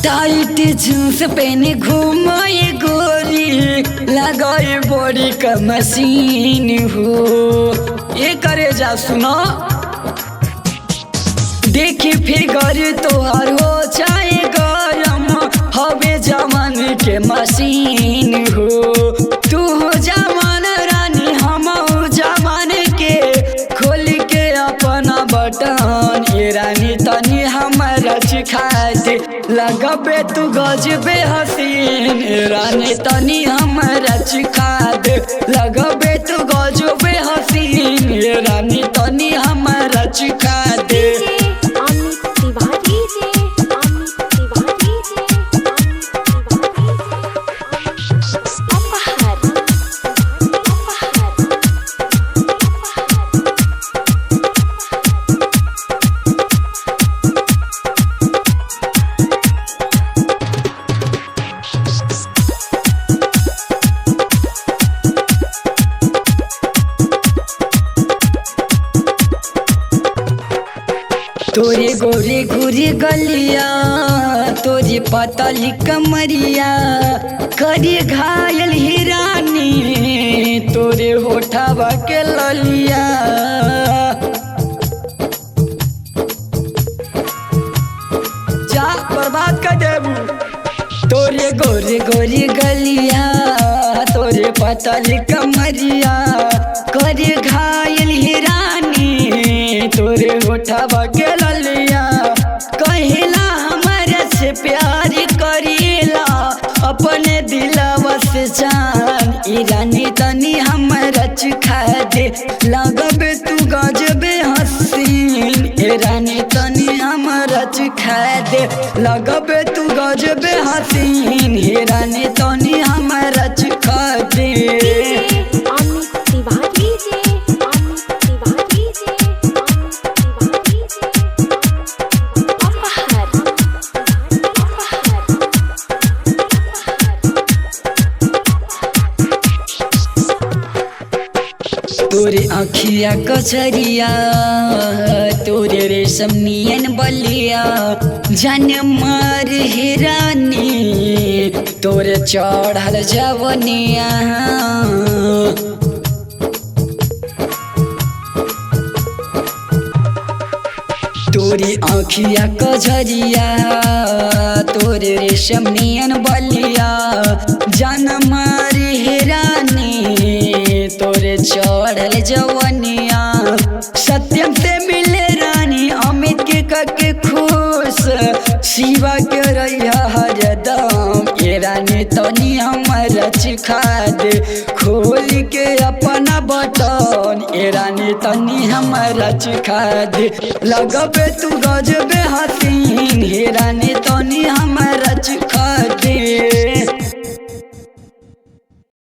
Tight jeans पहने घूमाए गोरी लगाए बॉडी का मशीन हो। ये करे जा सुनो देखी फिगर तोहर हो चाहे गरम हवे जवान के मशीन हो। तू हो जवान रानी हम जवान के खोल के अपना बटन ये रानी तनी हमारा सिखा दे लगबे तू गजबे हसीन रानी तनी हमारा सिखा दे लगबे तू गजबे हसीन रानी तनी हमारा सिखा दे। तोरे गोरे गोरे गलिया तोरे पतली कमरिया करी घायल हिरानी तोरे होठवा के ललिया। जा बर्बाद कर देबू तोरे गोरे गोरे गलिया तोरे पतली कमरिया करी घायल हिरानी तोरे होठवा के ललिया। कहिला हमारे से प्यार करीला अपने दिलवा से जान ई रानी तनी हमारा सिखा दे लगबे तू गजबे हसीन ए रानी तनी हमारा सिखा दे लगबे तू गजबे हसीन हे रानी तनी हमारा सिखा दे। तोरे आँखिया कचरिया तोरे रेशम नियन बलिया जन मार हिरानी तोरे चढ़ल जवनिया। तोरे आँखिया कचरिया तोरे रेशम नियन बलिया जन मार हिरानी तोरे चढ़ल जवनिया। सत्यम से मिले रानी अमित के करके खुश शिवा के रहिया हरदम ये रानी तनी हमारा सिखा दे खोल के अपना बटन ये रानी तनी हमारा सिखा दे लगबे तू गजबे हसीन हे रानी तनी हमारा सिखा दे।